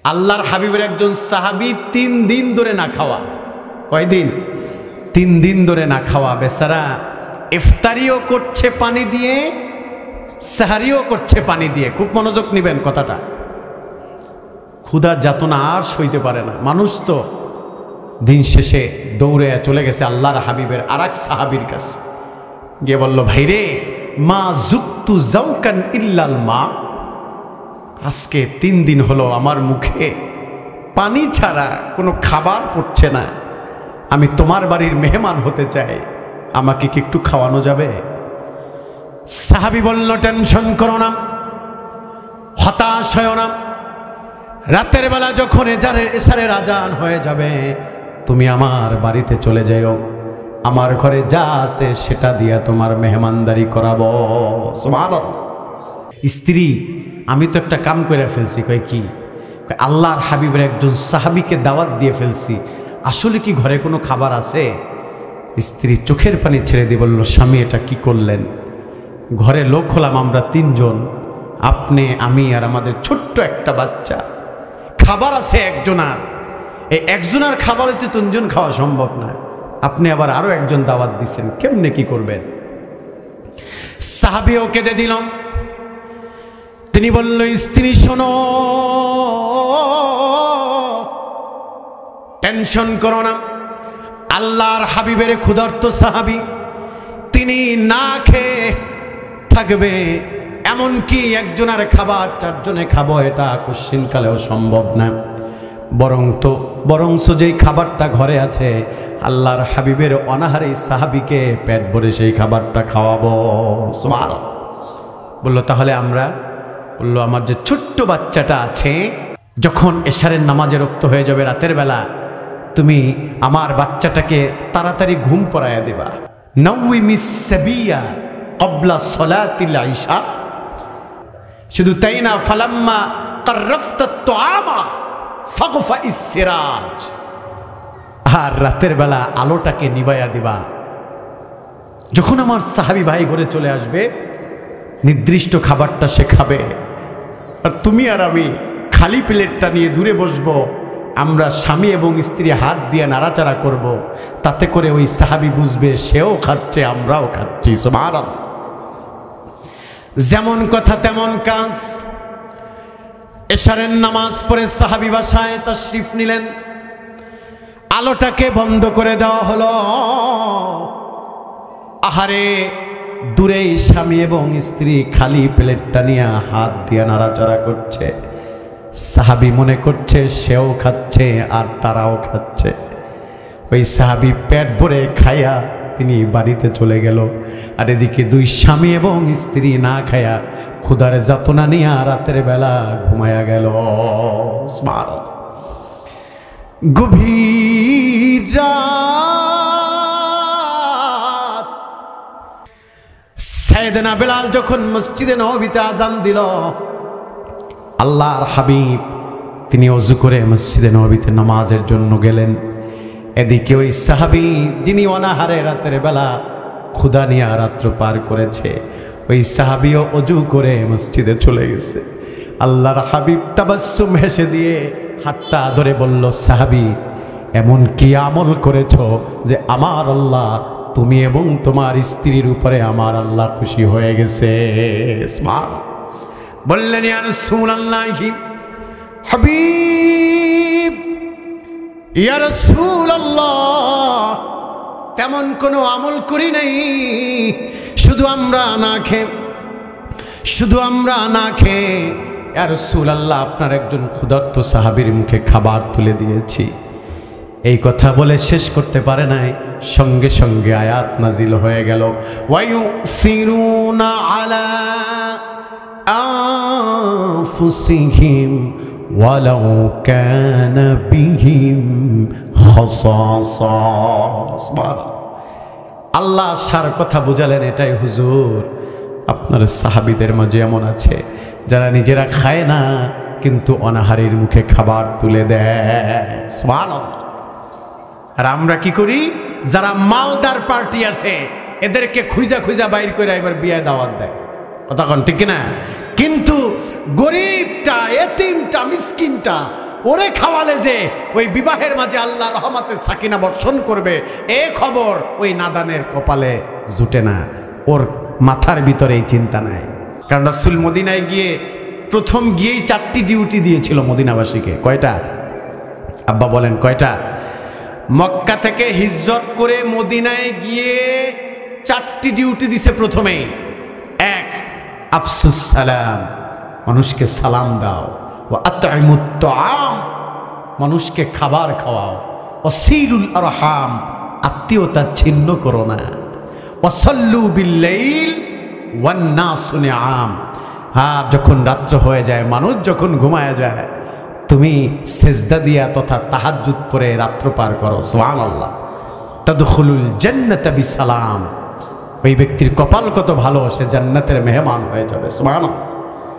আল্লাহর হাবিবের একজন সাহাবী 3 দিন ধরে না খাওয়া। কয়দিন? 3 দিন ধরে না খাওয়া। বেচারা ইফতারিও করছে পানি দিয়ে, সাহারিও করছে পানি দিয়ে। খুব মনোযোগ নেবেন কথাটা। ক্ষুধার যাতনা আর সইতে পারে না মানুষ। তো দিন শেষে দৌড়ে চলে গেছে আল্লাহর হাবিবের আরেক সাহাবীর কাছে, গিয়ে বলল, ভাইরে, মা যুক্তু যাওকান ইল্লাল মা, আজকে 3 দিন হলো আমার মুখে পানি ছাড়া কোনো খাবার পড়ছে না, আমি তোমার বাড়ির মেহমান হতে চাই, আমাকে কি একটু খাওয়ানো যাবে? সাহাবী বলল, টেনশন করো না, হতাশ হয় না, রাতের বেলা যখন এশারের আজান হয়ে যাবে তুমি আমার বাড়িতে চলে যাও, আমার ঘরে যা আছে সেটা দিয়ে তোমার মেহমানদারি করাবো। সুবহানাল্লাহ। স্ত্রী, আমি তো একটা কাম করে ফেলছি। কয় কি? আল্লাহর হাবিবের একজন সাহাবীকে দাওয়াত দিয়ে ফেলছি, আসলে কি ঘরে কোনো খাবার আছে? স্ত্রী চোখের পানি ছেড়ে দিয়ে বলল, স্বামী, এটা কি করলেন? ঘরে লোক হলাম আমরা 3 জন, আপনি, আমি আর আমাদের ছোট্ট একটা বাচ্চা। খাবার আছে একজনার, এই একজনের খাবার হইতে 3 জন খাওয়া সম্ভব না, আপনি আবার আরো একজন দাওয়াত দিচ্ছেন, কেমনে কি করবেন? সাহাবীও কেঁদে দিলাম। তিনি বলল, স্ত্রী শোনো, টেনশন করো না, আল্লাহর হাবিবের ক্ষুধার্ত সাহাবী, তিনি না খেয়ে থাকবে, এমনকি একজনের খাবার 4 জনে খাবো এটা কোশ্চিনকালেও সম্ভব না। বরং যেই খাবারটা ঘরে আছে আল্লাহর হাবিবের অনাহারে সাহাবীকে পেট ভরে সেই খাবারটা খাওয়াবো। সুবহানাল্লাহ। বললো, তাহলে আমরা? বললো, আমার যে ছোট্ট বাচ্চাটা আছে, যখন এশারের নামাজে রক্ত হয়ে যাবে রাতের বেলা, তুমি আমার বাচ্চাটাকে তাড়াতাড়ি ঘুম পড়াইয়া দিবা। নাউমিস সাবিয়া ক্বাবলা সলাতিল ইশা। শুধু তাই না, ফালাম্মা কাররাফতাত তুআমা ফাগফাইস সিরাজ। আর রাতের বেলা আলোটাকে নিভাইয়া দিবা। যখন আমার সাহাবী ভাই ঘরে চলে আসবে, নির্দিষ্ট খাবারটা সে খাবে, আর তুমি আর আমি খালি প্লেটটা নিয়ে দূরে বসবো। আমরা স্বামী এবং স্ত্রী হাত দিয়ে নাড়াচাড়া করব, তাতে করে ওই সাহাবী বুঝবে সেও খাচ্ছে, আমরাও খাচ্ছি। সুবহানাল্লাহ। যেমন কথা তেমন কাজ। এশারের নামাজ পড়ে সাহাবী বাসায় তাশরিফ নিলেন, আলোটাকে বন্ধ করে দেওয়া হলো। আহারে, দূরেই স্বামী এবং স্ত্রী খালি প্লেটটা নিয়ে হাত দিয়ে নাড়াচাড়া করছে। সাহাবী মনে করছে সেও খাচ্ছে আর তারাও খাচ্ছে। ওই সাহাবী পেট ভরে খায়া তিনি বাড়িতে চলে গেল, আর এদিকে 2 স্বামী এবং স্ত্রী না খায়া ক্ষুধার যাতনা নিয়ে রাতের বেলা ঘুমায়া গেল। গভীর রাত, সাইয়েদনা বেলাল যখন মসজিদে নববীতে আজান দিল, আল্লাহর হাবিব তিনি ওযু করে মসজিদে নববীতে নামাজের জন্য গেলেন। এদিকে ওই সাহাবী যিনি অনাহারে রাতের বেলা ক্ষুধা নিয়ে রাত্র পার করেছে, ওই সাহাবীও ওযু করে মসজিদে চলে গেছে। আল্লাহর হাবিব তাবাসসুম হেসে দিয়ে হাতটা ধরে বলল, সাহাবী, এমন কি আমল করেছো যে আমার আল্লাহ, তুমি এবং তোমার স্ত্রীর উপরে আমার আল্লাহ খুশি হয়ে গেছে? সুবহানাল্লাহ। বললেন, ইয়া রাসূলুল্লাহি, হাবিব, ইয়া রাসূলুল্লাহ, তেমন কোনো আমল করি নাই, শুধু আমরা না খেয়ে ইয়া রাসূলুল্লাহ আপনার একজন ক্ষুধার্ত সাহাবীর মুখে খাবার তুলে দিয়েছি। এই কথা বলে শেষ করতে পারে নাই, সঙ্গে সঙ্গে আয়াত নাজিল হয়ে গেল, ওয়ায়ুসিরুনা আলা আনফুসিহিম ওয়ালাউ কানা বিহিম খাসাসা। আল্লাহ সার কথা বুঝালেন এটাই, হুজুর, আপনার সাহাবীদের মাঝে এমন আছে যারা নিজেরা খায় না কিন্তু অনাহারের মুখে খাবার তুলে দেয়। সুবহানাল্লাহ। আর আমরা কি করি? যারা মালদার পার্টি আছে এদেরকে খুঁজা বাইর করে এবার বিয়ে দাওয়াত দেয়। কথা কোন ঠিক না? কিন্তু গরিবটা, এতিমটা, মিসকিনটা ওরে খাওয়ালে যে ওই বিবাহের মাঝে আল্লাহ রহমতের সাকিনা বর্ষণ করবে এ খবর ওই নাদানের কপালে জুটে না, ওর মাথার ভিতরে এই চিন্তা নাই। কারণ রাসূল মদিনায় গিয়ে প্রথম গিয়েই 4টি ডিউটি দিয়েছিল মদিনাবাসীকে। কয়টা আব্বা বলেন কয়টা? মক্কা থেকে হিজরত করে মদিনায় গিয়ে 4টি ডিউটি দিছে প্রথমেই। 1, আফসুস সালাম, মানুষকে সালাম দাও। ও আতঈমুত তাআম, মানুষকে খাবার খাওয়াও। ওয়াসিলুল আরহাম, আত্মীয়তা ছিন্ন করো না। ওয়াসাল্লু বিল্লাইল ওয়ান নাসু নিআম, হ্যাঁ যখন রাত্র হয়ে যায়, মানুষ যখন ঘুমায় যায়, তুমি সেজদা দিয়া তথা তাহাজ্জুদ পড়ে রাত্র পার করো। সুবহানাল্লাহ। তাদখুলুল জান্নাতা বিসালাম, ওই ব্যক্তির কপাল কত ভালো, সে জান্নাতের মেহমান হয়ে যাবে। সুবহানাল্লাহ।